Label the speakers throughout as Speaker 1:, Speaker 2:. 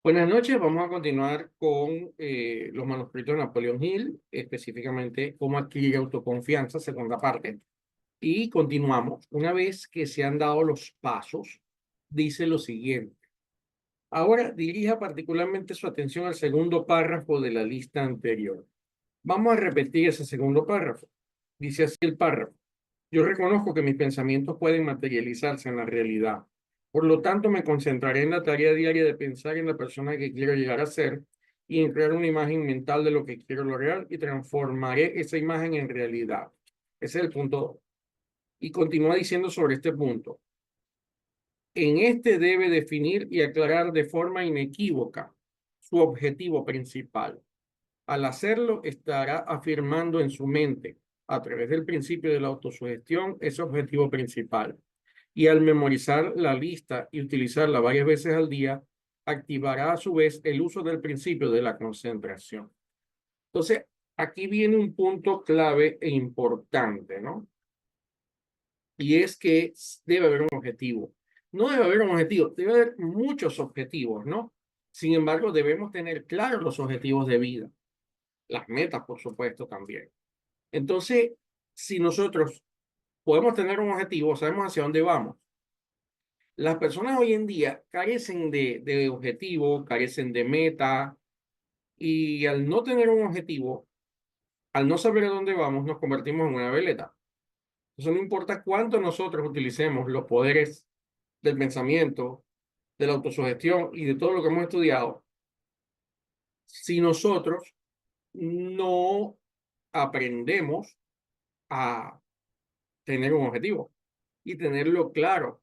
Speaker 1: Buenas noches, vamos a continuar con los manuscritos de Napoleón Hill, específicamente cómo adquirir autoconfianza, segunda parte. Y continuamos. Una vez que se han dado los pasos, dice lo siguiente. Ahora dirija particularmente su atención al segundo párrafo de la lista anterior. Vamos a repetir ese segundo párrafo. Dice así el párrafo. Yo reconozco que mis pensamientos pueden materializarse en la realidad. Por lo tanto, me concentraré en la tarea diaria de pensar en la persona que quiero llegar a ser y en crear una imagen mental de lo que quiero lograr y transformaré esa imagen en realidad. Ese es el punto 2. Y continúa diciendo sobre este punto. En este debe definir y aclarar de forma inequívoca su objetivo principal. Al hacerlo, estará afirmando en su mente, a través del principio de la autosugestión, ese objetivo principal. Y al memorizar la lista y utilizarla varias veces al día, activará a su vez el uso del principio de la concentración. Entonces, aquí viene un punto clave e importante, ¿no? Y es que debe haber un objetivo. No debe haber un objetivo, debe haber muchos objetivos, ¿no? Sin embargo, debemos tener claros los objetivos de vida, las metas, por supuesto, también. Entonces, si nosotros podemos tener un objetivo, sabemos hacia dónde vamos. Las personas hoy en día carecen de objetivo, carecen de meta, y al no tener un objetivo, al no saber a dónde vamos, nos convertimos en una veleta. Entonces, no importa cuánto nosotros utilicemos los poderes del pensamiento, de la autosugestión y de todo lo que hemos estudiado, si nosotros no aprendemos a tener un objetivo y tenerlo claro.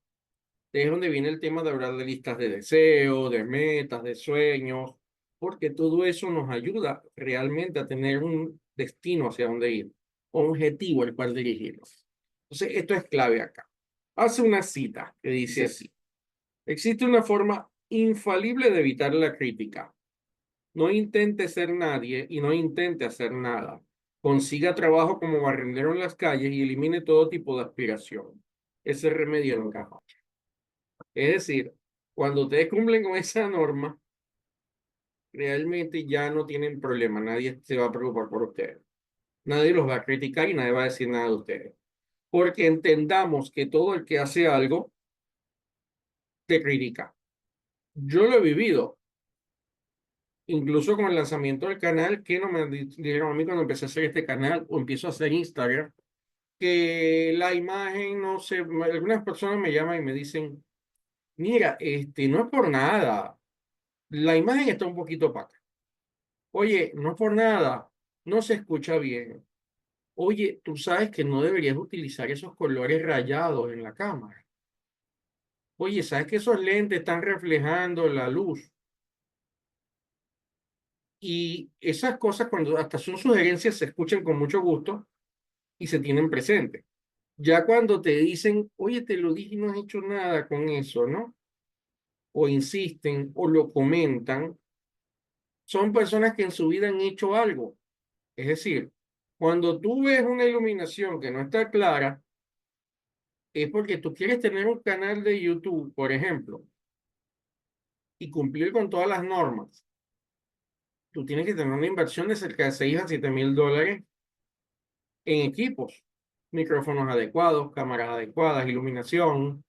Speaker 1: Es donde viene el tema de hablar de listas de deseos, de metas, de sueños, porque todo eso nos ayuda realmente a tener un destino hacia dónde ir, un objetivo al cual dirigirnos. Entonces, esto es clave acá. Hace una cita que dice así: existe una forma infalible de evitar la crítica. No intente ser nadie y no intente hacer nada. Consiga trabajo como barrendero en las calles y elimine todo tipo de aspiración. Ese remedio no encaja. Es decir, cuando ustedes cumplen con esa norma, realmente ya no tienen problema. Nadie se va a preocupar por ustedes. Nadie los va a criticar y nadie va a decir nada de ustedes. Porque entendamos que todo el que hace algo te critica. Yo lo he vivido, incluso con el lanzamiento del canal, que no me dijeron a mí cuando empecé a hacer este canal o empiezo a hacer Instagram, que la imagen, no sé, algunas personas me llaman y me dicen, mira, no es por nada, la imagen está un poquito opaca. Oye, no por nada, no se escucha bien. Oye, tú sabes que no deberías utilizar esos colores rayados en la cámara. Oye, sabes que esos lentes están reflejando la luz. Y esas cosas, cuando hasta son sugerencias, se escuchan con mucho gusto y se tienen presente. Ya cuando te dicen, oye, te lo dije y no has hecho nada con eso, ¿no? O insisten o lo comentan, son personas que en su vida han hecho algo. Es decir, cuando tú ves una iluminación que no está clara, es porque tú quieres tener un canal de YouTube, por ejemplo, y cumplir con todas las normas. Tú tienes que tener una inversión de cerca de 6 a 7 mil dólares en equipos, micrófonos adecuados, cámaras adecuadas, iluminación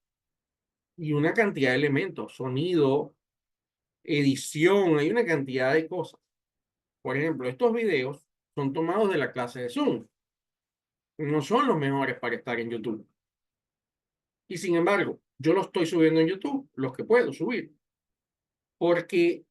Speaker 1: y una cantidad de elementos, sonido, edición, hay una cantidad de cosas. Por ejemplo, estos videos son tomados de la clase de Zoom. No son los mejores para estar en YouTube. Y sin embargo, yo los estoy subiendo en YouTube, los que puedo subir, porque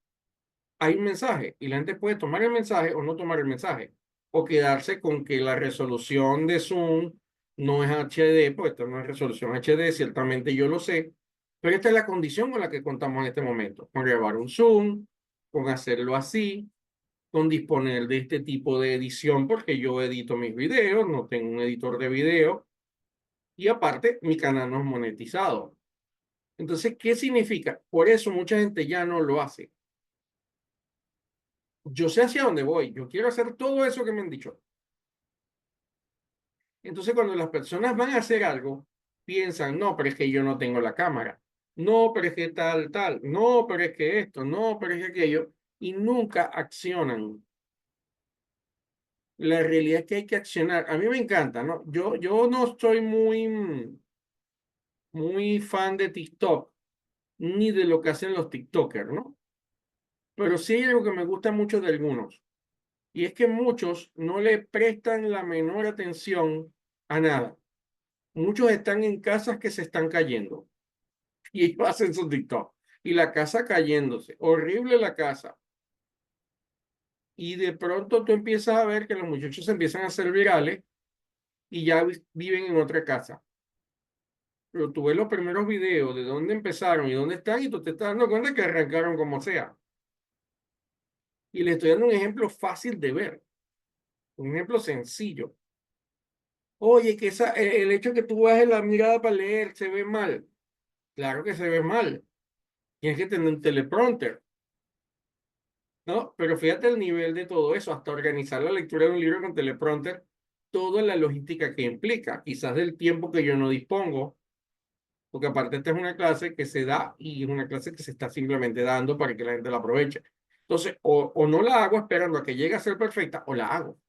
Speaker 1: hay un mensaje y la gente puede tomar el mensaje o no tomar el mensaje, o quedarse con que la resolución de Zoom no es HD, pues esta no es resolución HD, ciertamente yo lo sé, pero esta es la condición con la que contamos en este momento, con grabar un Zoom, con hacerlo así, con disponer de este tipo de edición, porque yo edito mis videos, no tengo un editor de video, y aparte mi canal no es monetizado. Entonces, ¿qué significa? Por eso mucha gente ya no lo hace. Yo sé hacia dónde voy, yo quiero hacer todo eso que me han dicho. Entonces, cuando las personas van a hacer algo, piensan, no, pero es que yo no tengo la cámara. no, pero es que tal, tal, no, pero es que esto, no, pero es que aquello, y nunca accionan. La realidad es que hay que accionar. A mí me encanta, ¿no? Yo no soy muy fan de TikTok, ni de lo que hacen los TikTokers, ¿no? Pero sí hay algo que me gusta mucho de algunos, y es que muchos no le prestan la menor atención a nada. Muchos están en casas que se están cayendo y ellos hacen su TikTok. Y la casa cayéndose, horrible la casa. Y de pronto tú empiezas a ver que los muchachos se empiezan a hacer virales y ya viven en otra casa. Pero tú ves los primeros videos de dónde empezaron y dónde están y tú te estás dando cuenta que arrancaron como sea. Y le estoy dando un ejemplo fácil de ver, un ejemplo sencillo. Oye, que el hecho que tú bajes la mirada para leer se ve mal. Claro que se ve mal. Tienes que tener un teleprompter, ¿no? Pero fíjate el nivel de todo eso, hasta organizar la lectura de un libro con teleprompter, toda la logística que implica, quizás del tiempo que yo no dispongo, porque aparte esta es una clase que se da y es una clase que se está simplemente dando para que la gente la aproveche. Entonces, o no la hago esperando a que llegue a ser perfecta, o la hago.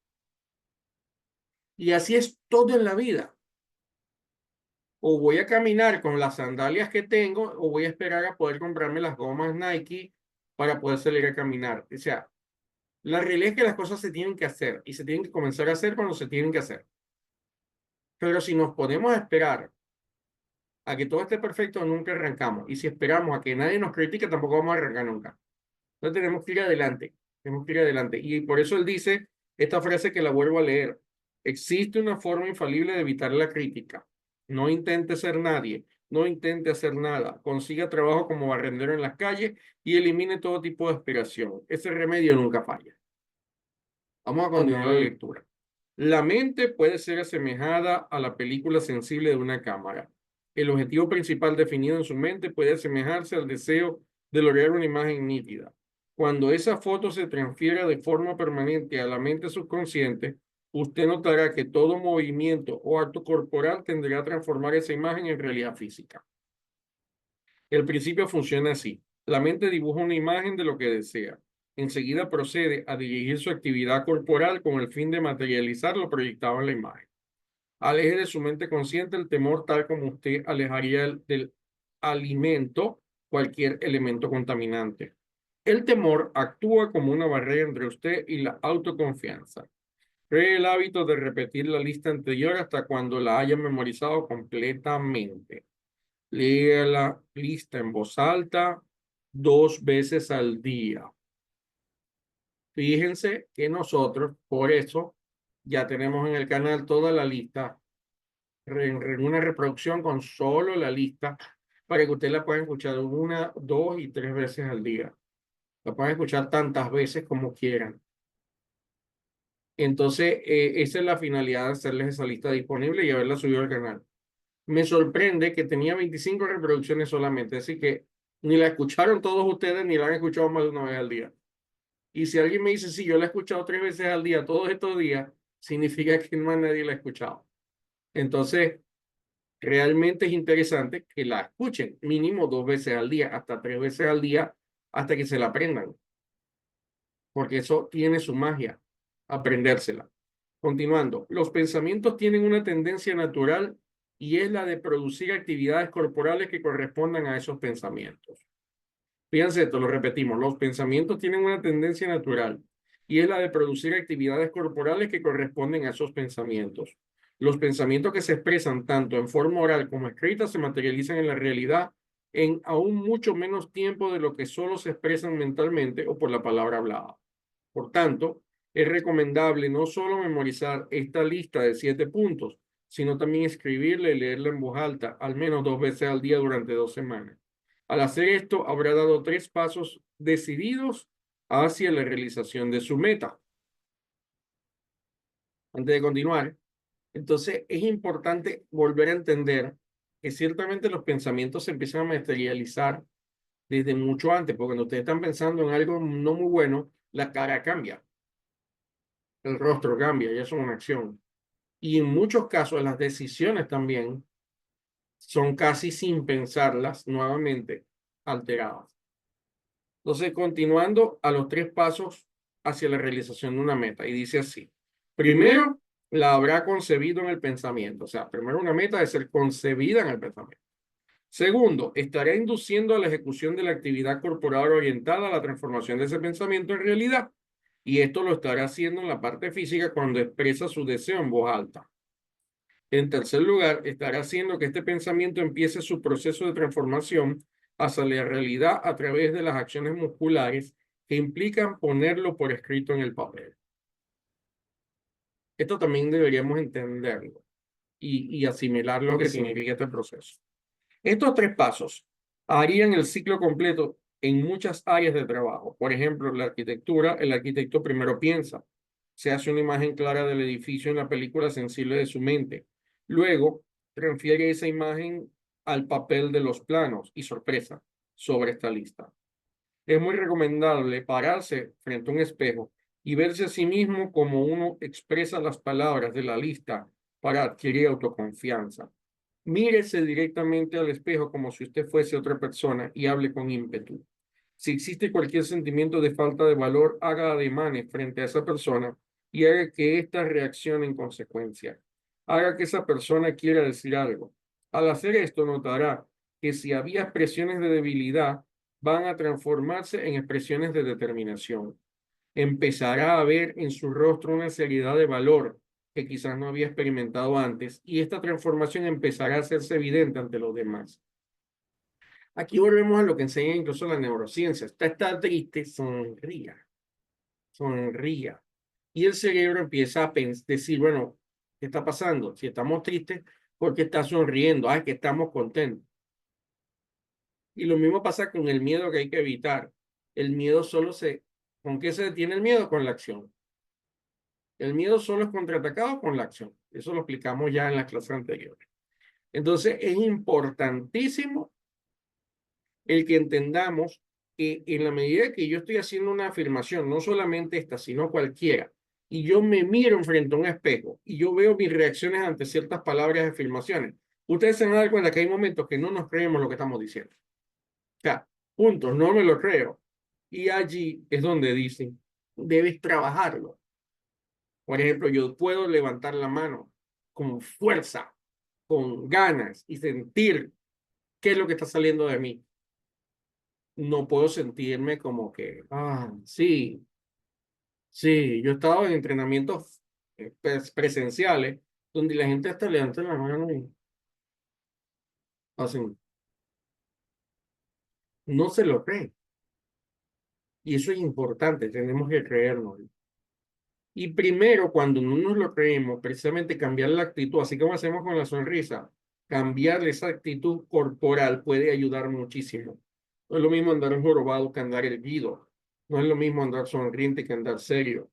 Speaker 1: Y así es todo en la vida. O voy a caminar con las sandalias que tengo, o voy a esperar a poder comprarme las gomas Nike para poder salir a caminar. O sea, la realidad es que las cosas se tienen que hacer y se tienen que comenzar a hacer cuando se tienen que hacer. Pero si nos podemos esperar a que todo esté perfecto, nunca arrancamos. Y si esperamos a que nadie nos critique, tampoco vamos a arrancar nunca. Entonces tenemos que ir adelante, tenemos que ir adelante. Y por eso él dice esta frase que la vuelvo a leer. Existe una forma infalible de evitar la crítica. No intente ser nadie, no intente hacer nada. Consiga trabajo como barrendero en las calles y elimine todo tipo de aspiración. Ese remedio nunca falla. Vamos a continuar la lectura. La mente puede ser asemejada a la película sensible de una cámara. El objetivo principal definido en su mente puede asemejarse al deseo de lograr una imagen nítida. Cuando esa foto se transfiera de forma permanente a la mente subconsciente, usted notará que todo movimiento o acto corporal tendrá a transformar esa imagen en realidad física. El principio funciona así. La mente dibuja una imagen de lo que desea. Enseguida procede a dirigir su actividad corporal con el fin de materializar lo proyectado en la imagen. Aleje de su mente consciente el temor tal como usted alejaría del alimento cualquier elemento contaminante. El temor actúa como una barrera entre usted y la autoconfianza. Cree el hábito de repetir la lista anterior hasta cuando la haya memorizado completamente. Lea la lista en voz alta 2 veces al día. Fíjense que nosotros, por eso, ya tenemos en el canal toda la lista, una reproducción con solo la lista, para que usted la pueda escuchar 1, 2 y 3 veces al día. La pueden escuchar tantas veces como quieran. Entonces, esa es la finalidad de hacerles esa lista disponible y haberla subido al canal. Me sorprende que tenía 25 reproducciones solamente, así que ni la escucharon todos ustedes ni la han escuchado más de una vez al día. Y si alguien me dice, sí, yo la he escuchado 3 veces al día, todos estos días, significa que más nadie la ha escuchado. Entonces, realmente es interesante que la escuchen mínimo 2 veces al día, hasta 3 veces al día, hasta que se la aprendan, porque eso tiene su magia, aprendérsela. Continuando, los pensamientos tienen una tendencia natural y es la de producir actividades corporales que correspondan a esos pensamientos. Fíjense esto, lo repetimos, los pensamientos tienen una tendencia natural y es la de producir actividades corporales que corresponden a esos pensamientos. Los pensamientos que se expresan tanto en forma oral como escrita se materializan en la realidad en aún mucho menos tiempo de lo que solo se expresan mentalmente o por la palabra hablada. Por tanto, es recomendable no solo memorizar esta lista de 7 puntos, sino también escribirla y leerla en voz alta, al menos 2 veces al día durante 2 semanas. Al hacer esto, habrá dado 3 pasos decididos hacia la realización de su meta. Antes de continuar, entonces es importante volver a entender que ciertamente los pensamientos se empiezan a materializar desde mucho antes, porque cuando ustedes están pensando en algo no muy bueno, la cara cambia, el rostro cambia, ya es una acción. Y en muchos casos las decisiones también son casi sin pensarlas nuevamente alteradas. Entonces, continuando a los 3 pasos hacia la realización de una meta, y dice así: primero, la habrá concebido en el pensamiento. O sea, primero una meta debe ser concebida en el pensamiento. Segundo, estará induciendo a la ejecución de la actividad corporal orientada a la transformación de ese pensamiento en realidad. Y esto lo estará haciendo en la parte física cuando expresa su deseo en voz alta. En tercer lugar, estará haciendo que este pensamiento empiece su proceso de transformación hacia la realidad a través de las acciones musculares que implican ponerlo por escrito en el papel. Esto también deberíamos entenderlo y asimilar lo que significa este proceso. Estos 3 pasos harían el ciclo completo en muchas áreas de trabajo. Por ejemplo, la arquitectura, el arquitecto primero piensa, se hace una imagen clara del edificio en la película sensible de su mente. Luego, transfiere esa imagen al papel de los planos y sorpresa sobre esta lista. Es muy recomendable pararse frente a un espejo y verse a sí mismo como uno expresa las palabras de la lista para adquirir autoconfianza. Mírese directamente al espejo como si usted fuese otra persona y hable con ímpetu. Si existe cualquier sentimiento de falta de valor, haga ademanes frente a esa persona y haga que ésta reaccione en consecuencia. Haga que esa persona quiera decir algo. Al hacer esto, notará que si había expresiones de debilidad, van a transformarse en expresiones de determinación. Empezará a ver en su rostro una seriedad de valor que quizás no había experimentado antes, y esta transformación empezará a hacerse evidente ante los demás. Aquí volvemos a lo que enseña incluso la neurociencia. Usted está triste, sonría, sonría. Y el cerebro empieza a decir, bueno, ¿qué está pasando? Si estamos tristes, ¿por qué está sonriendo? Ah, es que estamos contentos. Y lo mismo pasa con el miedo, que hay que evitar. El miedo solo ¿con qué se detiene el miedo? Con la acción. El miedo solo es contraatacado con la acción. Eso lo explicamos ya en las clases anteriores. Entonces, es importantísimo el que entendamos que en la medida que yo estoy haciendo una afirmación, no solamente esta, sino cualquiera, y yo me miro frente a un espejo y yo veo mis reacciones ante ciertas palabras y afirmaciones, ustedes se van a dar cuenta que hay momentos que no nos creemos lo que estamos diciendo. O sea, puntos, no me lo creo. Y allí es donde dicen, debes trabajarlo. Por ejemplo, yo puedo levantar la mano con fuerza, con ganas y sentir qué es lo que está saliendo de mí. No puedo sentirme como que, sí, sí, yo he estado en entrenamientos presenciales donde la gente hasta levanta la mano y hacen, no se lo cree. Y eso es importante, tenemos que creernos. Y primero, cuando no nos lo creemos, precisamente cambiar la actitud, así como hacemos con la sonrisa, cambiar esa actitud corporal puede ayudar muchísimo. No es lo mismo andar jorobado que andar erguido. No es lo mismo andar sonriente que andar serio.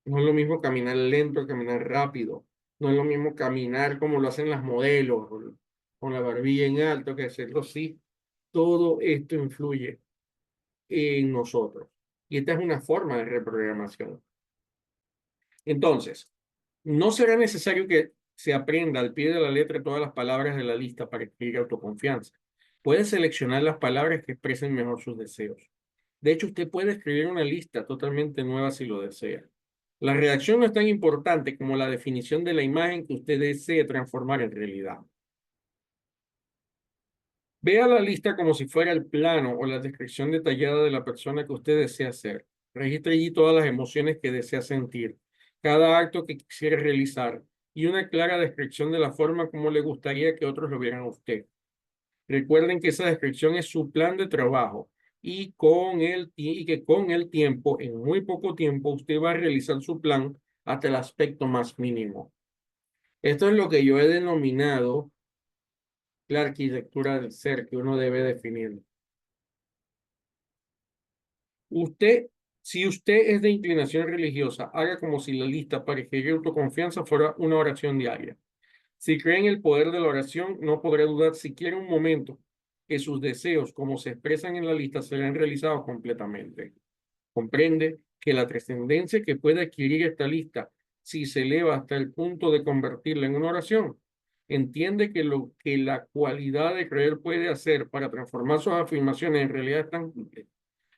Speaker 1: No es lo mismo caminar lento que caminar rápido. No es lo mismo caminar como lo hacen las modelos, con la barbilla en alto, que hacerlo así. Todo esto influye en nosotros. Y esta es una forma de reprogramación. Entonces, no será necesario que se aprenda al pie de la letra todas las palabras de la lista para adquirir autoconfianza. Puede seleccionar las palabras que expresen mejor sus deseos. De hecho, usted puede escribir una lista totalmente nueva si lo desea. La redacción no es tan importante como la definición de la imagen que usted desee transformar en realidad. Vea la lista como si fuera el plano o la descripción detallada de la persona que usted desea ser. Registre allí todas las emociones que desea sentir, cada acto que quisiera realizar y una clara descripción de la forma como le gustaría que otros lo vieran a usted. Recuerden que esa descripción es su plan de trabajo y que con el tiempo, en muy poco tiempo, usted va a realizar su plan hasta el aspecto más mínimo. Esto es lo que yo he denominado la arquitectura del ser que uno debe definir. Usted, si usted es de inclinación religiosa, haga como si la lista para adquirir autoconfianza fuera una oración diaria. Si cree en el poder de la oración, no podrá dudar siquiera un momento que sus deseos, como se expresan en la lista, serán realizados completamente. Comprende que la trascendencia que puede adquirir esta lista, si se eleva hasta el punto de convertirla en una oración, entiende que la cualidad de creer puede hacer para transformar sus afirmaciones en realidad tangibles,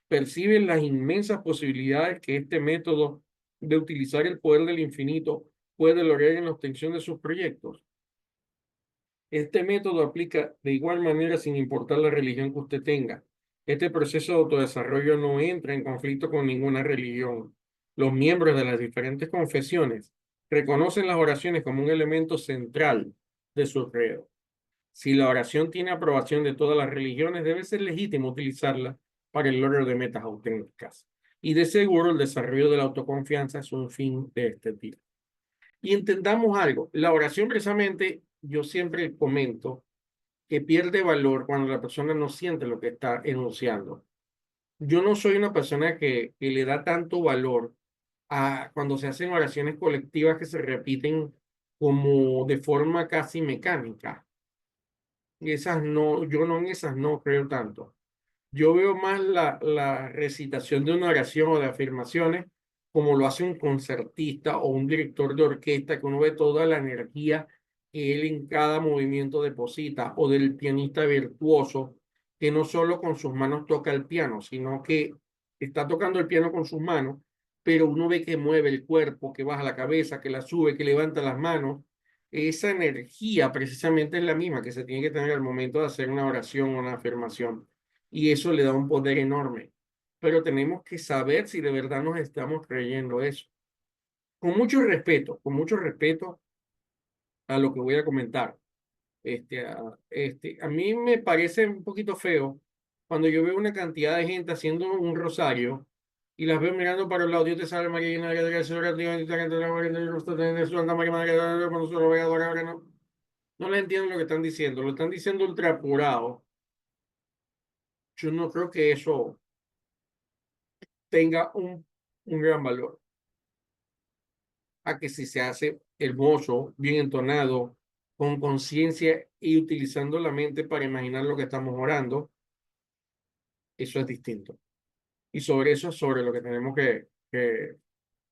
Speaker 1: percibe las inmensas posibilidades que este método de utilizar el poder del infinito puede lograr en la obtención de sus proyectos. Este método aplica de igual manera sin importar la religión que usted tenga. Este proceso de autodesarrollo no entra en conflicto con ninguna religión. Los miembros de las diferentes confesiones reconocen las oraciones como un elemento central de su credo. Si la oración tiene aprobación de todas las religiones, debe ser legítimo utilizarla para el logro de metas auténticas. Y de seguro el desarrollo de la autoconfianza es un fin de este tipo. Y entendamos algo, la oración precisamente, yo siempre comento que pierde valor cuando la persona no siente lo que está enunciando. Yo no soy una persona que le da tanto valor a cuando se hacen oraciones colectivas que se repiten como de forma casi mecánica. Y esas no, yo no en esas no creo tanto. Yo veo más la recitación de una oración o de afirmaciones como lo hace un concertista o un director de orquesta, que uno ve toda la energía que él en cada movimiento deposita, o del pianista virtuoso, que no solo con sus manos toca el piano, sino que está tocando el piano con sus manos, pero uno ve que mueve el cuerpo, que baja la cabeza, que la sube, que levanta las manos. Esa energía precisamente es la misma que se tiene que tener al momento de hacer una oración o una afirmación, y eso le da un poder enorme. Pero tenemos que saber si de verdad nos estamos creyendo eso. Con mucho respeto a lo que voy a comentar. A mí me parece un poquito feo cuando yo veo una cantidad de gente haciendo un rosario y las veo mirando para el lado. Dios te salve María, llena de gracia, el Señor es contigo, bendita eres tú entre las mujeres, y bendito es el fruto de tu vientre, Santa María, Madre de Dios, ruega por nosotros pecadores, ahora no. No le entiendo lo que están diciendo, lo están diciendo ultra apurado. Yo no creo que eso tenga un gran valor. A que si se hace hermoso, bien entonado, con conciencia y utilizando la mente para imaginar lo que estamos orando, eso es distinto. Y sobre eso es sobre lo que tenemos que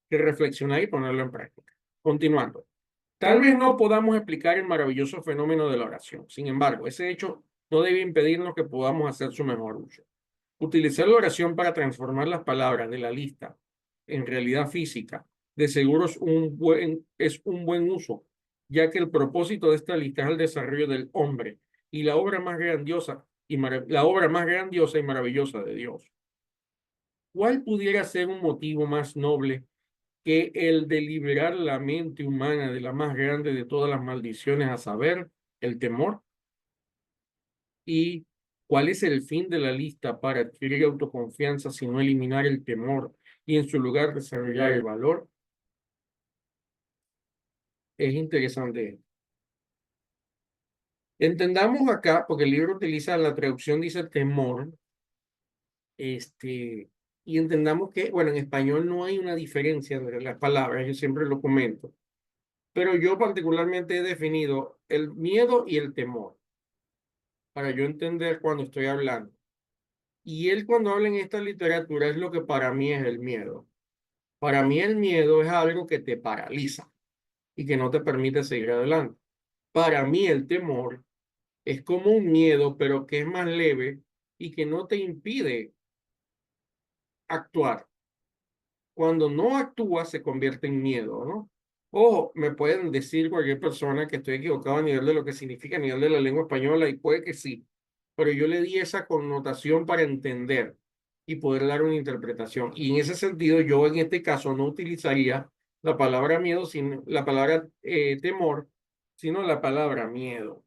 Speaker 1: reflexionar y ponerlo en práctica. Continuando. Tal vez no podamos explicar el maravilloso fenómeno de la oración. Sin embargo, ese hecho no debe impedirnos que podamos hacer su mejor uso. Utilizar la oración para transformar las palabras de la lista en realidad física, de seguro es un buen uso, ya que el propósito de esta lista es el desarrollo del hombre y la obra más grandiosa la obra más grandiosa y maravillosa de Dios. ¿Cuál pudiera ser un motivo más noble que el de liberar la mente humana de la más grande de todas las maldiciones, a saber, el temor? ¿Y cuál es el fin de la lista para adquirir autoconfianza, sino eliminar el temor y en su lugar desarrollar el valor? Es interesante. Entendamos acá, porque el libro utiliza la traducción, dice temor, y entendamos que, bueno, en español no hay una diferencia entre las palabras, yo siempre lo comento, pero yo particularmente he definido el miedo y el temor para yo entender cuando estoy hablando. Y él cuando habla en esta literatura es lo que para mí es el miedo. Para mí el miedo es algo que te paraliza y que no te permite seguir adelante. Para mí el temor es como un miedo, pero que es más leve y que no te impide actuar. Cuando no actúas se convierte en miedo, ¿no? Ojo, me pueden decir cualquier persona que estoy equivocado a nivel de lo que significa a nivel de la lengua española, y puede que sí, pero yo le di esa connotación para entender y poder dar una interpretación. Y en ese sentido, yo en este caso no utilizaría la palabra miedo, sino la palabra temor, sino la palabra miedo,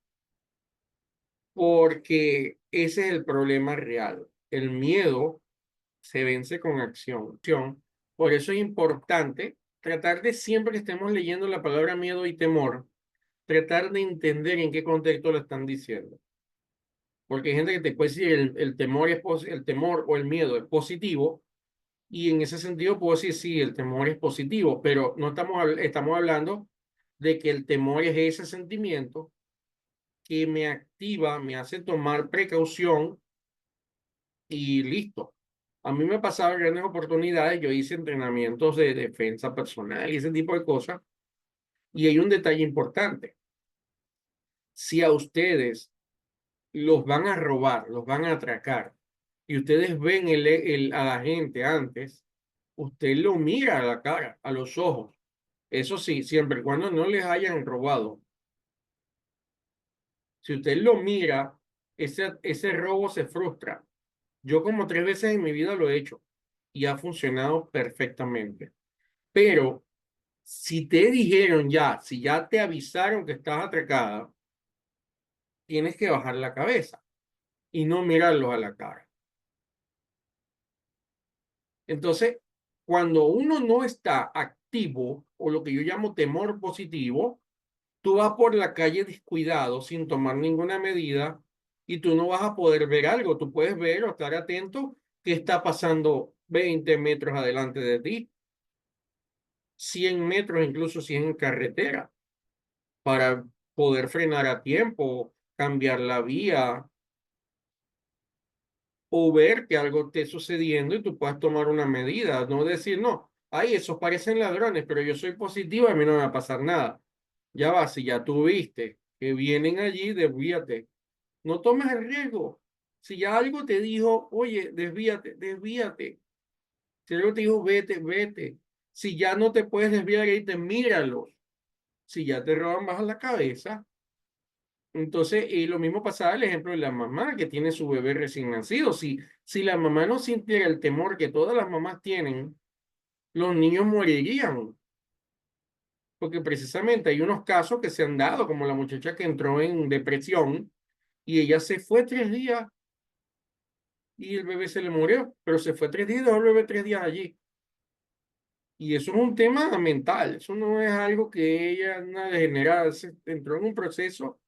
Speaker 1: porque ese es el problema real. El miedo se vence con acción. Por eso es importante tratar de, siempre que estemos leyendo la palabra miedo y temor, tratar de entender en qué contexto lo están diciendo. Porque hay gente que te puede decir el temor el temor o el miedo es positivo, y en ese sentido puedo decir sí, el temor es positivo, pero no estamos hablando de que el temor es ese sentimiento que me activa, me hace tomar precaución y listo. A mí me pasaban grandes oportunidades, yo hice entrenamientos de defensa personal y ese tipo de cosas, y hay un detalle importante. Si a ustedes los van a robar, los van a atracar, y ustedes ven a la gente antes, usted lo mira a la cara, a los ojos. Eso sí, siempre y cuando no les hayan robado. Si usted lo mira, ese robo se frustra. Yo como 3 veces en mi vida lo he hecho y ha funcionado perfectamente. Pero si te dijeron ya, si ya te avisaron que estás atracada, tienes que bajar la cabeza y no mirarlos a la cara. Entonces, cuando uno no está activo o lo que yo llamo temor positivo, tú vas por la calle descuidado sin tomar ninguna medida y tú no vas a poder ver algo. Tú puedes ver o estar atento que está pasando 20 metros adelante de ti, 100 metros, incluso si es en carretera, para poder frenar a tiempo, cambiar la vía o ver que algo esté sucediendo y tú puedas tomar una medida. No decir, no, ay, esos parecen ladrones, pero yo soy positivo, a mí no me va a pasar nada. Ya va, si ya tú viste que vienen allí, desvíate. No tomes el riesgo. Si ya algo te dijo, oye, desvíate, desvíate. Si algo te dijo, vete, vete. Si ya no te puedes desviar, ahí te míralos. Si ya te roban, baja la cabeza. Entonces, y lo mismo pasaba el ejemplo de la mamá que tiene su bebé recién nacido. Si la mamá no sintiera el temor que todas las mamás tienen, los niños morirían. Porque precisamente hay unos casos que se han dado, como la muchacha que entró en depresión y ella se fue 3 días y el bebé se le murió, pero se fue 3 días y dejó el bebé 3 días allí. Y eso es un tema mental, eso no es algo que ella, una degenerada, entró en un proceso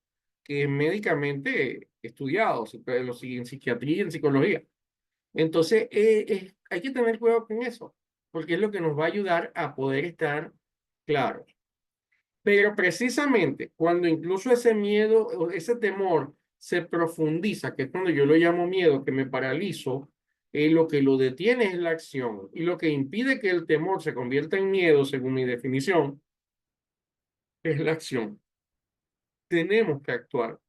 Speaker 1: que es médicamente estudiado, lo sigue en psiquiatría y en psicología. Entonces, hay que tener cuidado con eso, porque es lo que nos va a ayudar a poder estar claros. Pero precisamente cuando incluso ese miedo o ese temor se profundiza, que es cuando yo lo llamo miedo, que me paralizo, lo que lo detiene es la acción y lo que impide que el temor se convierta en miedo, según mi definición, es la acción. Tenemos que actuar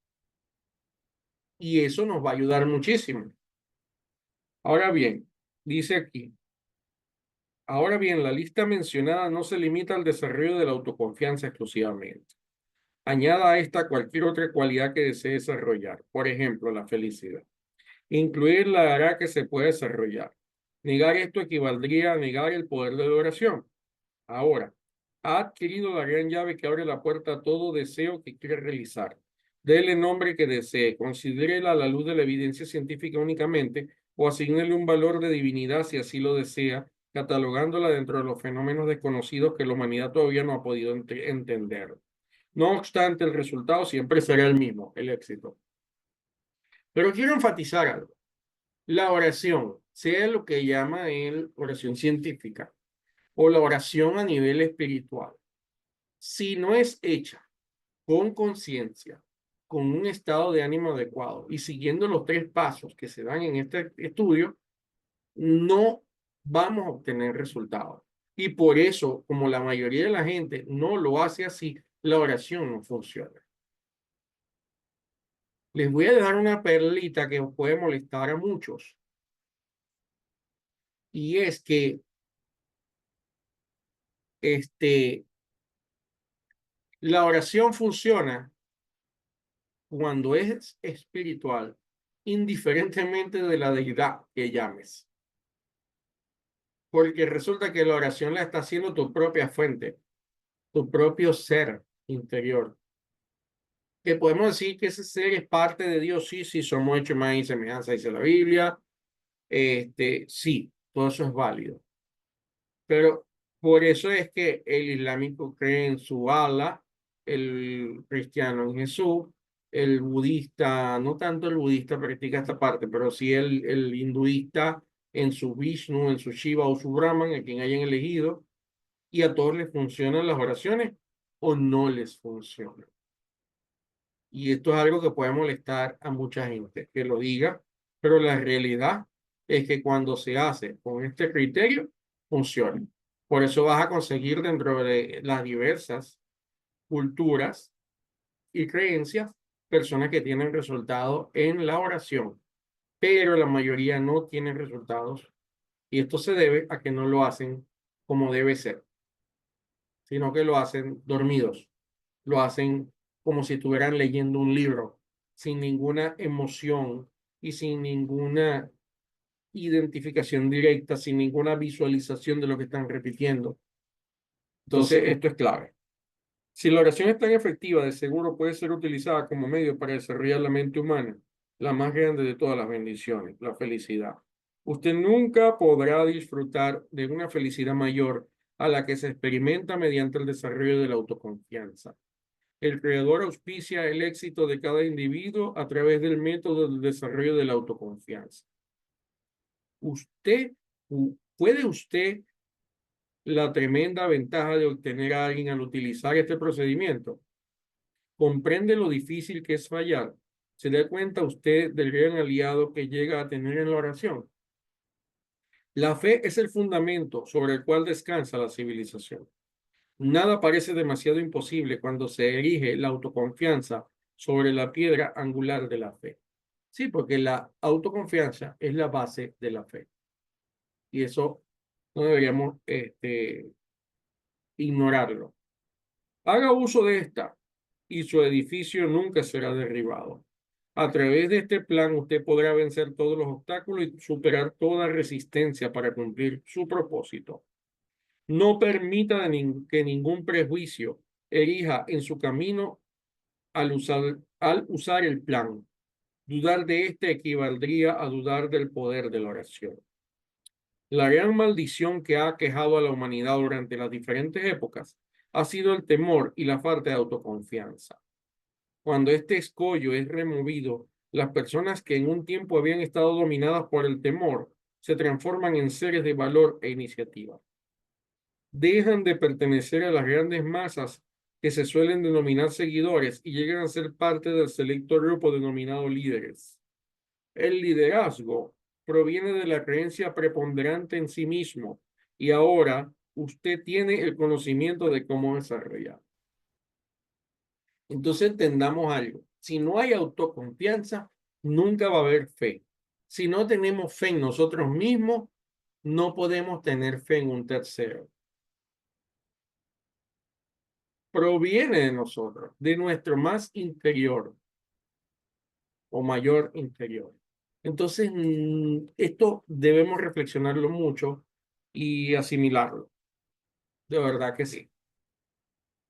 Speaker 1: y eso nos va a ayudar muchísimo. Ahora bien, dice aquí, ahora bien, la lista mencionada no se limita al desarrollo de la autoconfianza exclusivamente. Añada a esta cualquier otra cualidad que desee desarrollar, por ejemplo, la felicidad. Incluirla hará que se pueda desarrollar. Negar esto equivaldría a negar el poder de la oración. Ahora, ha adquirido la gran llave que abre la puerta a todo deseo que quiere realizar. Dele nombre que desee, considérela a la luz de la evidencia científica únicamente o asignele un valor de divinidad si así lo desea, catalogándola dentro de los fenómenos desconocidos que la humanidad todavía no ha podido entender. No obstante, el resultado siempre será el mismo, el éxito. Pero quiero enfatizar algo. La oración, sea lo que llama él oración científica o la oración a nivel espiritual, si no es hecha con conciencia, con un estado de ánimo adecuado y siguiendo los 3 pasos que se dan en este estudio, no vamos a obtener resultados. Y por eso, como la mayoría de la gente no lo hace así, la oración no funciona. Les voy a dejar una perlita que os puede molestar a muchos. Y es que este, la oración funciona cuando es espiritual, indiferentemente de la deidad que llames. Porque resulta que la oración la está haciendo tu propia fuente, tu propio ser interior. Que podemos decir que ese ser es parte de Dios, sí, sí, somos hechos más y semejanza, dice la Biblia. Sí, todo eso es válido. Pero por eso es que el islámico cree en su Allah, el cristiano en Jesús, el budista, no tanto el budista practica esta parte, pero sí el hinduista en su Vishnu, en su Shiva o su Brahman, a quien hayan elegido, y a todos les funcionan las oraciones o no les funcionan. Y esto es algo que puede molestar a mucha gente que lo diga, pero la realidad es que cuando se hace con este criterio, funciona. Por eso vas a conseguir dentro de las diversas culturas y creencias personas que tienen resultados en la oración, pero la mayoría no tienen resultados y esto se debe a que no lo hacen como debe ser, sino que lo hacen dormidos, lo hacen como si estuvieran leyendo un libro, sin ninguna emoción y sin ninguna identificación directa, sin ninguna visualización de lo que están repitiendo. Entonces, esto es clave. Si la oración es tan efectiva, de seguro puede ser utilizada como medio para desarrollar la mente humana, la más grande de todas las bendiciones, la felicidad. Usted nunca podrá disfrutar de una felicidad mayor a la que se experimenta mediante el desarrollo de la autoconfianza. El creador auspicia el éxito de cada individuo a través del método del desarrollo de la autoconfianza. Usted, ¿puede usted la tremenda ventaja de obtener a alguien al utilizar este procedimiento? ¿Comprende lo difícil que es fallar? ¿Se da cuenta usted del gran aliado que llega a tener en la oración? La fe es el fundamento sobre el cual descansa la civilización. Nada parece demasiado imposible cuando se erige la autoconfianza sobre la piedra angular de la fe. Sí, porque la autoconfianza es la base de la fe. Y eso no deberíamos ignorarlo. Haga uso de esta y su edificio nunca será derribado. A través de este plan usted podrá vencer todos los obstáculos y superar toda resistencia para cumplir su propósito. No permita que ningún prejuicio erija en su camino al usar el plan. Dudar de este equivaldría a dudar del poder de la oración. La gran maldición que ha aquejado a la humanidad durante las diferentes épocas ha sido el temor y la falta de autoconfianza. Cuando este escollo es removido, las personas que en un tiempo habían estado dominadas por el temor se transforman en seres de valor e iniciativa. Dejan de pertenecer a las grandes masas que se suelen denominar seguidores y llegan a ser parte del selecto grupo denominado líderes. El liderazgo proviene de la creencia preponderante en sí mismo y ahora usted tiene el conocimiento de cómo desarrollar. Entonces entendamos algo. Si no hay autoconfianza, nunca va a haber fe. Si no tenemos fe en nosotros mismos, no podemos tener fe en un tercero. Proviene de nosotros, de nuestro más interior o mayor interior. Entonces, esto debemos reflexionarlo mucho y asimilarlo. De verdad que sí.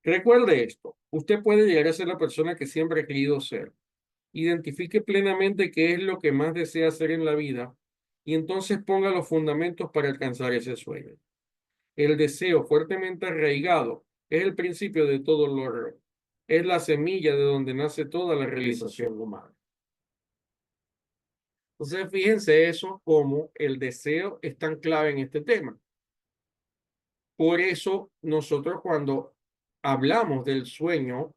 Speaker 1: Recuerde esto. Usted puede llegar a ser la persona que siempre ha querido ser. Identifique plenamente qué es lo que más desea hacer en la vida y entonces ponga los fundamentos para alcanzar ese sueño. El deseo fuertemente arraigado es el principio de todo logro. Es la semilla de donde nace toda la realización humana. Entonces, fíjense eso como el deseo es tan clave en este tema. Por eso, nosotros cuando hablamos del sueño,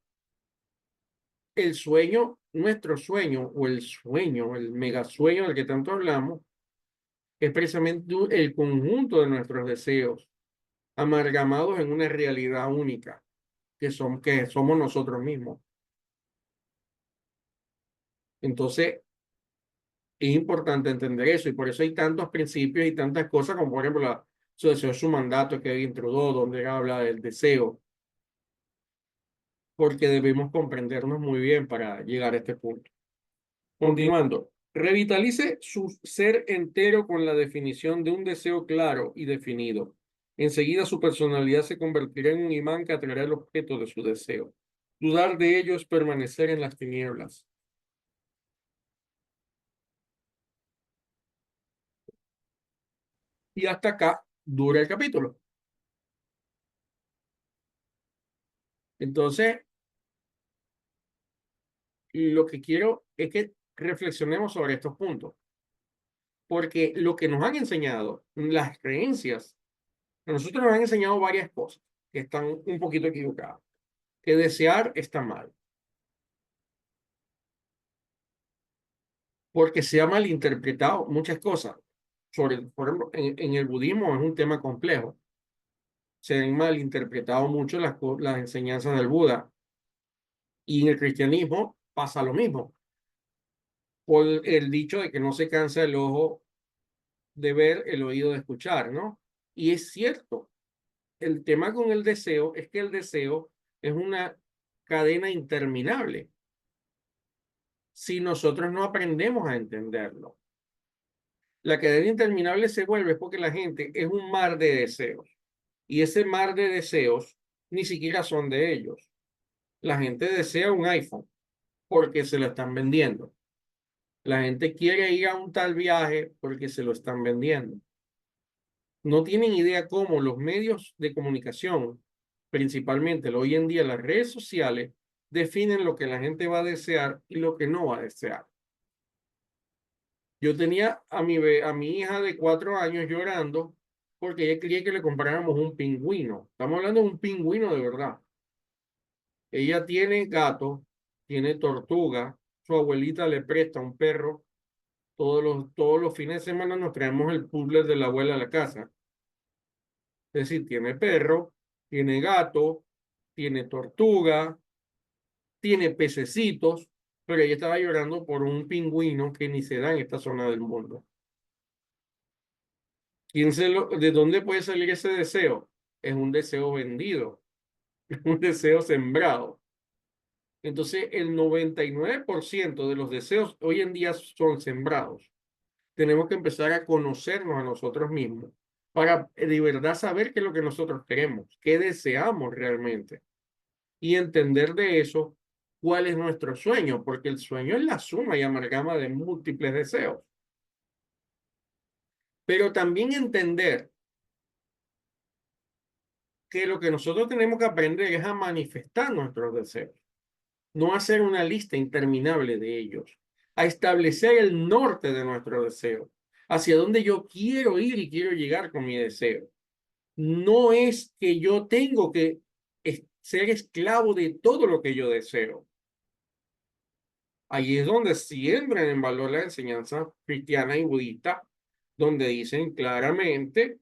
Speaker 1: el sueño, nuestro sueño o el megasueño del que tanto hablamos, es precisamente el conjunto de nuestros deseos amalgamados en una realidad única, que somos nosotros mismos. Entonces, es importante entender eso y por eso hay tantos principios y tantas cosas como por ejemplo su deseo es su mandato que introdujo donde habla del deseo, porque debemos comprendernos muy bien para llegar a este punto. Continuando, revitalice su ser entero con la definición de un deseo claro y definido. Enseguida su personalidad se convertirá en un imán que atraerá el objeto de su deseo. Dudar de ello es permanecer en las tinieblas. Y hasta acá dura el capítulo. Entonces, lo que quiero es que reflexionemos sobre estos puntos, porque lo que nos han enseñado, las creencias, a nosotros nos han enseñado varias cosas que están un poquito equivocadas, que desear está mal, porque se ha malinterpretado muchas cosas. Por ejemplo, en el budismo es un tema complejo. Se han malinterpretado mucho las enseñanzas del Buda. Y en el cristianismo pasa lo mismo. Por el dicho de que no se cansa el ojo de ver, el oído de escuchar, ¿no? Y es cierto. El tema con el deseo es que el deseo es una cadena interminable si nosotros no aprendemos a entenderlo. La cadena interminable se vuelve porque la gente es un mar de deseos y ese mar de deseos ni siquiera son de ellos. La gente desea un iPhone porque se lo están vendiendo. La gente quiere ir a un tal viaje porque se lo están vendiendo. No tienen idea cómo los medios de comunicación, principalmente hoy en día las redes sociales, definen lo que la gente va a desear y lo que no va a desear. Yo tenía a mi hija de 4 años llorando porque ella quería que le compráramos un pingüino. Estamos hablando de un pingüino de verdad. Ella tiene gato, tiene tortuga, su abuelita le presta un perro. Todos los fines de semana nos traemos el puzzle de la abuela a la casa. Es decir, tiene perro, tiene gato, tiene tortuga, tiene pececitos, pero ella estaba llorando por un pingüino que ni se da en esta zona del mundo. ¿De dónde puede salir ese deseo? Es un deseo vendido, es un deseo sembrado. Entonces, el 99% de los deseos hoy en día son sembrados. Tenemos que empezar a conocernos a nosotros mismos para de verdad saber qué es lo que nosotros queremos, qué deseamos realmente y entender de eso cuál es nuestro sueño, porque el sueño es la suma y amalgama de múltiples deseos. Pero también entender que lo que nosotros tenemos que aprender es a manifestar nuestros deseos, no hacer una lista interminable de ellos, a establecer el norte de nuestro deseo, hacia dónde yo quiero ir y quiero llegar con mi deseo. No es que yo tengo que ser esclavo de todo lo que yo deseo. Ahí es donde siembran en valor la enseñanza cristiana y budista, donde dicen claramente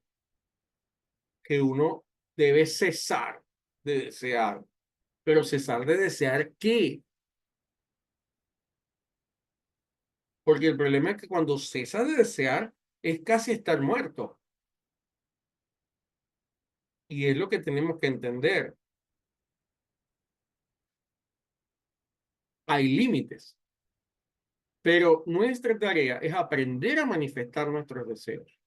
Speaker 1: que uno debe cesar de desear. Pero cesar de desear ¿qué? Porque el problema es que cuando cesas de desear es casi estar muerto. Y es lo que tenemos que entender. Hay límites. Pero nuestra tarea es aprender a manifestar nuestros deseos.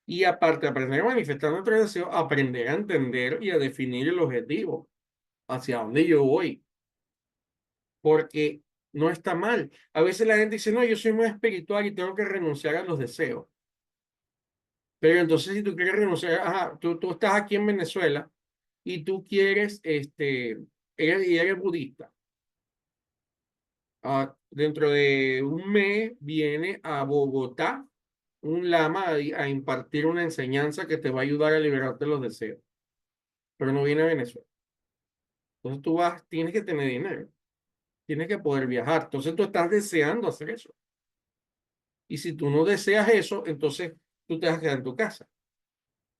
Speaker 1: Y aparte de aprender a manifestar nuestros deseos, aprender a entender y a definir el objetivo, hacia dónde yo voy. Porque no está mal. A veces la gente dice, no, yo soy muy espiritual y tengo que renunciar a los deseos. Pero entonces si tú quieres renunciar, ajá, tú estás aquí en Venezuela y tú quieres, eres budista. Dentro de un mes viene a Bogotá un lama a impartir una enseñanza que te va a ayudar a liberarte de los deseos, pero no viene a Venezuela. Entonces tú vas, tienes que tener dinero, tienes que poder viajar. Entonces tú estás deseando hacer eso. Y si tú no deseas eso, entonces tú te vas a quedar en tu casa.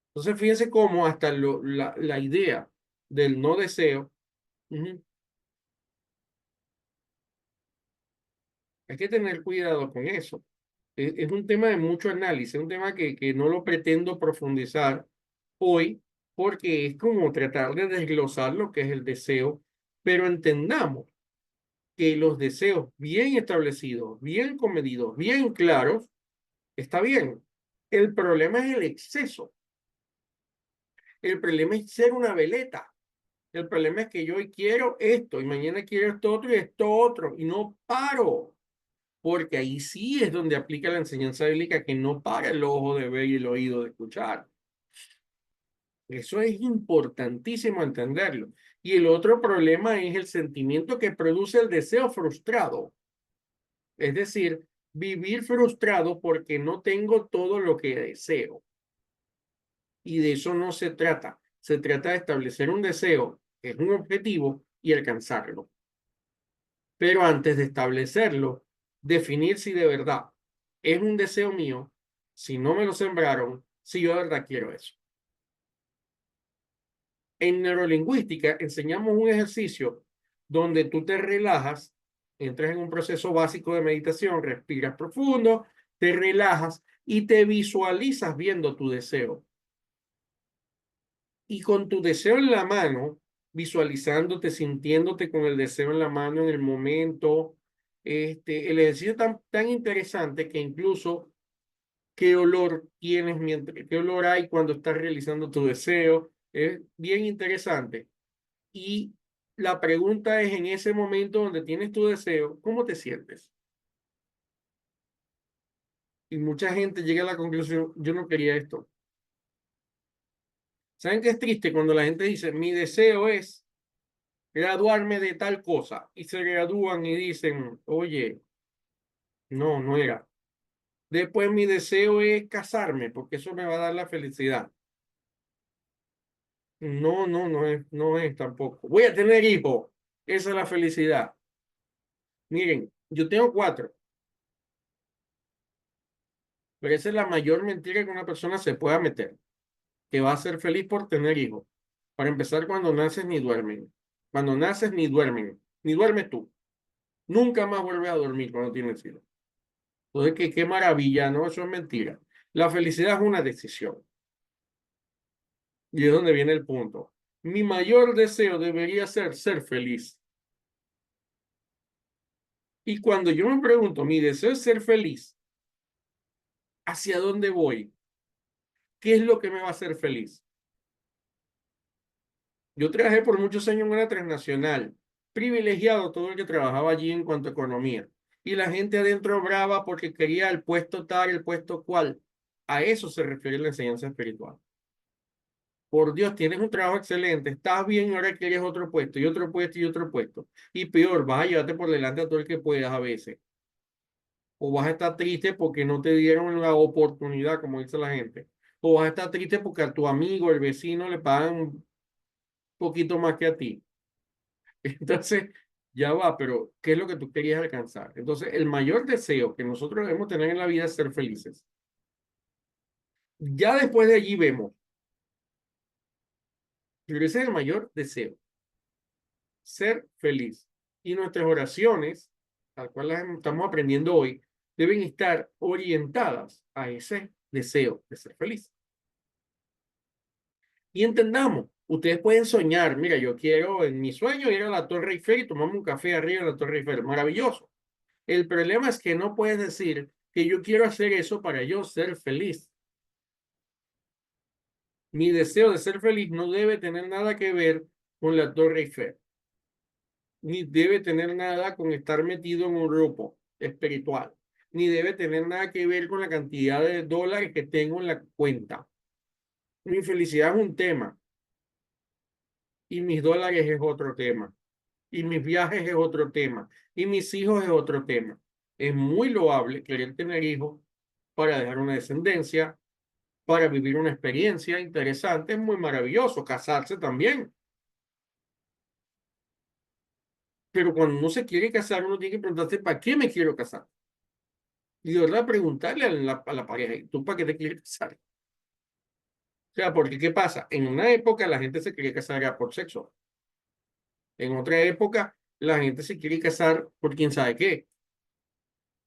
Speaker 1: Entonces fíjense cómo hasta la idea del no deseo, ujú, hay que tener cuidado con eso. Es un tema de mucho análisis, un tema que no lo pretendo profundizar hoy, porque es como tratar de desglosar lo que es el deseo, pero entendamos que los deseos bien establecidos, bien comedidos, bien claros, está bien. El problema es el exceso. El problema es ser una veleta. El problema es que yo hoy quiero esto y mañana quiero esto otro y no paro. Porque ahí sí es donde aplica la enseñanza bíblica que no para el ojo de ver y el oído de escuchar. Eso es importantísimo entenderlo. Y el otro problema es el sentimiento que produce el deseo frustrado. Es decir, vivir frustrado porque no tengo todo lo que deseo. Y de eso no se trata. Se trata de establecer un deseo, que es un objetivo, y alcanzarlo. Pero antes de establecerlo, definir si de verdad es un deseo mío, si no me lo sembraron, si yo de verdad quiero eso. En neurolingüística enseñamos un ejercicio donde tú te relajas Entras en un proceso básico de meditación, respiras profundo, te relajas y te visualizas viendo tu deseo. Y con tu deseo en la mano, visualizándote, sintiéndote con el deseo en la mano en el momento, el ejercicio es tan interesante que incluso qué olor tienes, qué olor hay cuando estás realizando tu deseo, es bien interesante. Y la pregunta es, en ese momento donde tienes tu deseo, ¿cómo te sientes? Y mucha gente llega a la conclusión, yo no quería esto. ¿Saben qué es triste cuando la gente dice, mi deseo es graduarme de tal cosa? Y se gradúan y dicen, oye, no, no era. Después mi deseo es casarme porque eso me va a dar la felicidad. No, no, no es tampoco. Voy a tener hijos. Esa es la felicidad. Miren, yo tengo 4, pero esa es la mayor mentira que una persona se pueda meter, que va a ser feliz por tener hijos. Para empezar, cuando naces ni duermen. Cuando naces ni duermen. Ni duermes tú. Nunca más vuelves a dormir cuando tienes hijos. Entonces, qué maravilla, ¿no? Eso es mentira. La felicidad es una decisión. Y es donde viene el punto. Mi mayor deseo debería ser feliz. Y cuando yo me pregunto, mi deseo es ser feliz, ¿hacia dónde voy? ¿Qué es lo que me va a hacer feliz? Yo trabajé por muchos años en una transnacional, privilegiado todo el que trabajaba allí en cuanto a economía. Y la gente adentro brava porque quería el puesto tal, el puesto cual. A eso se refiere la enseñanza espiritual. Por Dios, tienes un trabajo excelente, estás bien y ahora quieres otro puesto y otro puesto y otro puesto. Y peor, vas a llevarte por delante a todo el que puedas a veces. O vas a estar triste porque no te dieron la oportunidad, como dice la gente. O vas a estar triste porque a tu amigo, el vecino, le pagan un poquito más que a ti. Entonces, ya va, pero ¿qué es lo que tú querías alcanzar? Entonces, el mayor deseo que nosotros debemos tener en la vida es ser felices. Ya después de allí vemos, pero ese es el mayor deseo, ser feliz. Y nuestras oraciones, tal cual las estamos aprendiendo hoy, deben estar orientadas a ese deseo de ser feliz. Y entendamos, ustedes pueden soñar, mira, yo quiero en mi sueño ir a la Torre Eiffel y tomarme un café arriba de la Torre Eiffel, maravilloso. El problema es que no puedes decir que yo quiero hacer eso para yo ser feliz. Mi deseo de ser feliz no debe tener nada que ver con la Torre Eiffel, ni debe tener nada con estar metido en un grupo espiritual, ni debe tener nada que ver con la cantidad de dólares que tengo en la cuenta. Mi felicidad es un tema y mis dólares es otro tema. Y mis viajes es otro tema. Y mis hijos es otro tema. Es muy loable querer tener hijos para dejar una descendencia, para vivir una experiencia interesante, es muy maravilloso. Casarse también. Pero cuando uno se quiere casar, uno tiene que preguntarse, ¿para qué me quiero casar? Y de verdad preguntarle a la pareja, ¿y tú para qué te quieres casar? O sea, porque ¿qué pasa? En una época la gente se quería casar ya por sexo. En otra época la gente se quiere casar por quién sabe qué.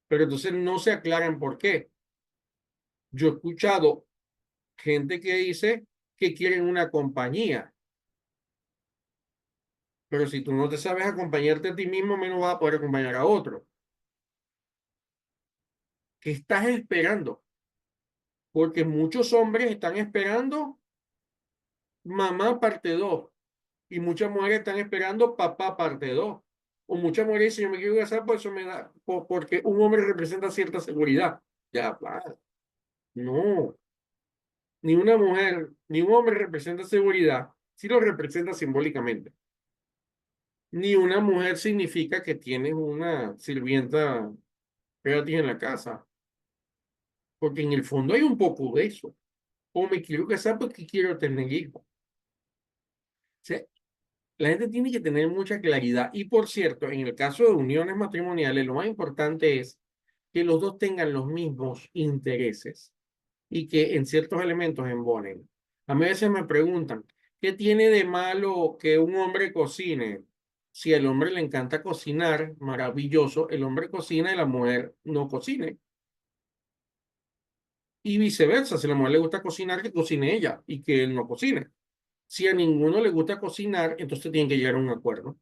Speaker 1: Pero entonces no se aclaran por qué. Yo he escuchado gente que dice que quieren una compañía, pero si tú no te sabes acompañarte a ti mismo, menos vas a poder acompañar a otro. ¿Qué estás esperando? Porque muchos hombres están esperando mamá parte 2 y muchas mujeres están esperando papá parte 2. O muchas mujeres dicen, yo me quiero casar, por eso me da, porque un hombre representa cierta seguridad. Ya, va. No, ni una mujer, ni un hombre representa seguridad, si lo representa simbólicamente. Ni una mujer significa que tienes una sirvienta gratis en la casa, porque en el fondo hay un poco de eso. O me quiero casar porque quiero tener hijos. O sea, la gente tiene que tener mucha claridad. Y por cierto, en el caso de uniones matrimoniales, lo más importante es que los dos tengan los mismos intereses y que en ciertos elementos embonen. A mí a veces me preguntan, ¿qué tiene de malo que un hombre cocine? Si al hombre le encanta cocinar, maravilloso, el hombre cocina y la mujer no cocine. Y viceversa, si a la mujer le gusta cocinar, que cocine ella y que él no cocine. Si a ninguno le gusta cocinar, entonces tienen que llegar a un acuerdo.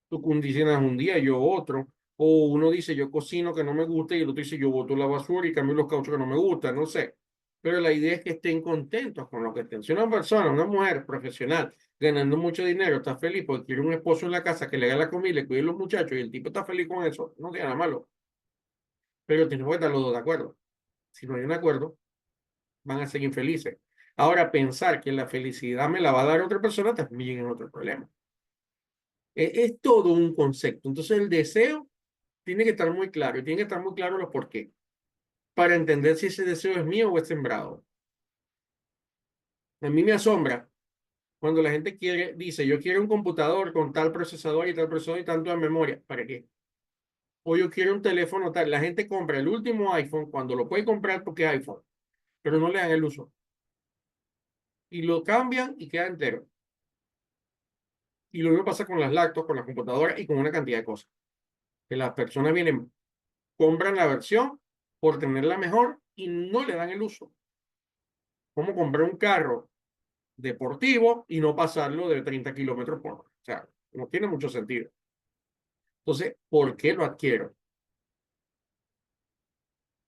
Speaker 1: Tú cocinas un día, yo otro. O uno dice, yo cocino que no me gusta y el otro dice, yo boto la basura y cambio los cauchos que no me gustan, no sé. Pero la idea es que estén contentos con lo que estén. Si una persona, una mujer profesional, ganando mucho dinero, está feliz porque quiere un esposo en la casa que le haga la comida y le cuide a los muchachos y el tipo está feliz con eso, no tiene nada malo. Pero tenemos que estar los dos de acuerdo. Si no hay un acuerdo, van a ser infelices. Ahora, pensar que la felicidad me la va a dar otra persona también es otro problema. Es todo un concepto. Entonces, el deseo tiene que estar muy claro y tiene que estar muy claro los por qué, para entender si ese deseo es mío o es sembrado. A mí me asombra cuando la gente quiere, dice, yo quiero un computador con tal procesador y tal procesador y tanto de memoria. ¿Para qué? O yo quiero un teléfono tal. La gente compra el último iPhone cuando lo puede comprar porque es iPhone, pero no le dan el uso. Y lo cambian y queda entero. Y lo mismo pasa con las laptops, con las computadoras y con una cantidad de cosas. Que las personas vienen, compran la versión por tenerla mejor y no le dan el uso. Como comprar un carro deportivo y no pasarlo de 30 kilómetros por hora. O sea, no tiene mucho sentido. Entonces, ¿por qué lo adquiero?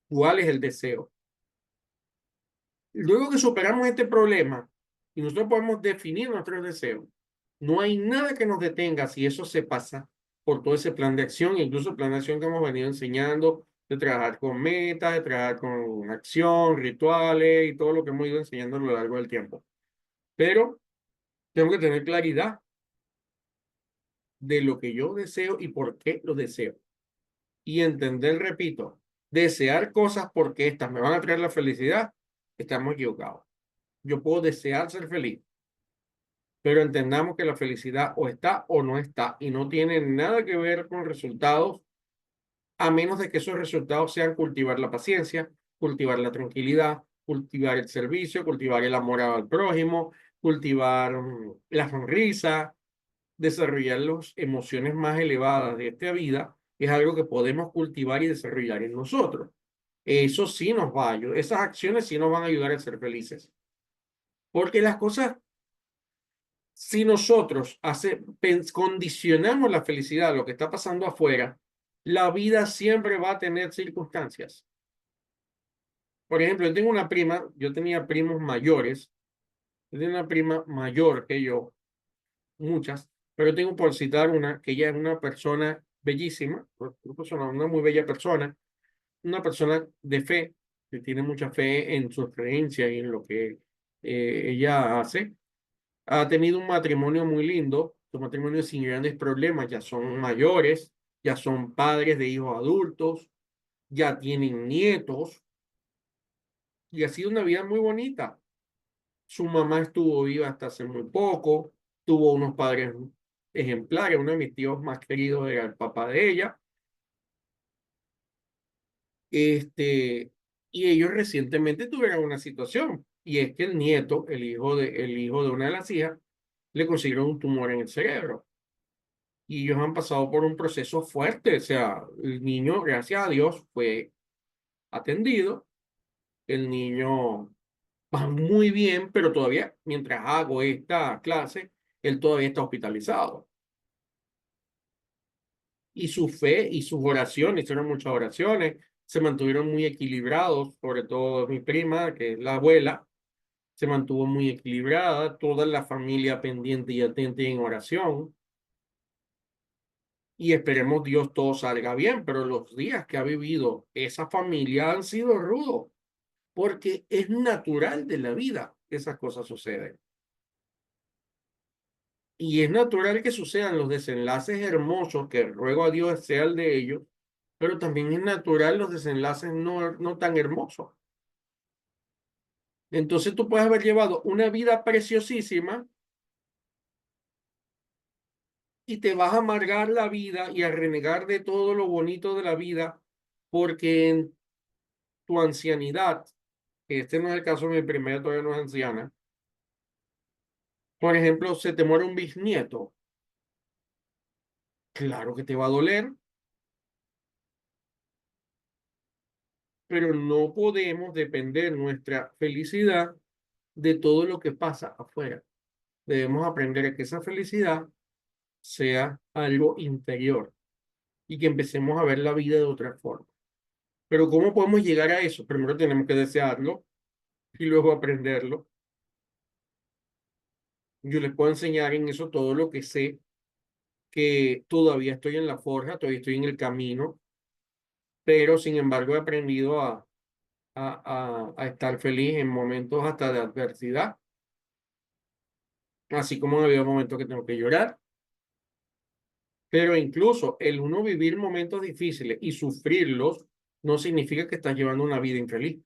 Speaker 1: ¿Cuál es el deseo? Luego que superamos este problema y nosotros podemos definir nuestros deseos, no hay nada que nos detenga si eso se pasa por todo ese plan de acción, incluso el plan de acción que hemos venido enseñando, de trabajar con metas, de trabajar con acción, rituales y todo lo que hemos ido enseñando a lo largo del tiempo. Pero tengo que tener claridad de lo que yo deseo y por qué lo deseo. Y entender, repito, desear cosas porque estas me van a traer la felicidad, estamos equivocados. Yo puedo desear ser feliz, pero entendamos que la felicidad o está o no está y no tiene nada que ver con resultados, a menos de que esos resultados sean cultivar la paciencia, cultivar la tranquilidad, cultivar el servicio, cultivar el amor al prójimo, cultivar la sonrisa, desarrollar las emociones más elevadas de esta vida, es algo que podemos cultivar y desarrollar en nosotros. Eso sí nos va a ayudar, esas acciones sí nos van a ayudar a ser felices. Porque las cosas, si nosotros condicionamos la felicidad a lo que está pasando afuera, la vida siempre va a tener circunstancias. Por ejemplo, yo tengo una prima, yo tenía primos mayores, yo tenía una prima mayor que yo, muchas, pero tengo por citar una, que ella es una persona bellísima, una muy bella persona, una persona de fe, que tiene mucha fe en sus creencias y en lo que ella hace. Ha tenido un matrimonio muy lindo, su matrimonio sin grandes problemas, ya son mayores, ya son padres de hijos adultos, ya tienen nietos, y ha sido una vida muy bonita. Su mamá estuvo viva hasta hace muy poco, tuvo unos padres ejemplares, uno de mis tíos más queridos era el papá de ella, este, y ellos recientemente tuvieron una situación, y es que el nieto, el hijo de una de las hijas, le consiguieron un tumor en el cerebro. Y ellos han pasado por un proceso fuerte, o sea, el niño, gracias a Dios, fue atendido, el niño va muy bien, pero todavía, mientras hago esta clase, él todavía está hospitalizado. Y su fe y sus oraciones, hicieron muchas oraciones, se mantuvieron muy equilibrados, sobre todo mi prima, que es la abuela, se mantuvo muy equilibrada, toda la familia pendiente y atenta en oración. Y esperemos Dios todo salga bien, pero los días que ha vivido esa familia han sido rudos, porque es natural de la vida que esas cosas suceden. Y es natural que sucedan los desenlaces hermosos, que ruego a Dios sea el de ellos, pero también es natural los desenlaces no tan hermosos. Entonces tú puedes haber llevado una vida preciosísima y te vas a amargar la vida y a renegar de todo lo bonito de la vida porque en tu ancianidad, que este no es el caso de mi primera, todavía no es anciana, por ejemplo, se te muere un bisnieto Claro que te va a doler, pero no podemos depender nuestra felicidad de todo lo que pasa afuera. Debemos aprender a que esa felicidad sea algo interior y que empecemos a ver la vida de otra forma. Pero ¿cómo podemos llegar a eso? Primero tenemos que desearlo y luego aprenderlo. Yo les puedo enseñar en eso todo lo que sé, que todavía estoy en la forja, todavía estoy en el camino, pero sin embargo he aprendido a estar feliz en momentos hasta de adversidad, así como ha habido momentos que tengo que llorar, pero incluso el uno vivir momentos difíciles y sufrirlos no significa que estás llevando una vida infeliz.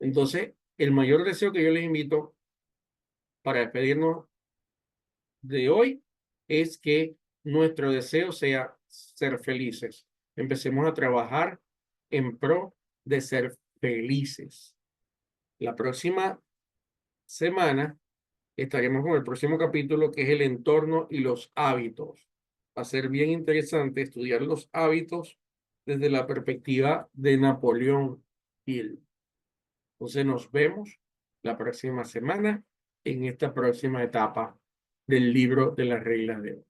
Speaker 1: Entonces, el mayor deseo que yo les invito para despedirnos de hoy es que nuestro deseo sea ser felices. Empecemos a trabajar en pro de ser felices. La próxima semana estaremos con el próximo capítulo, que es el entorno y los hábitos. Va a ser bien interesante estudiar los hábitos desde la perspectiva de Napoleón Hill. Entonces nos vemos la próxima semana en esta próxima etapa del libro de las reglas de oro.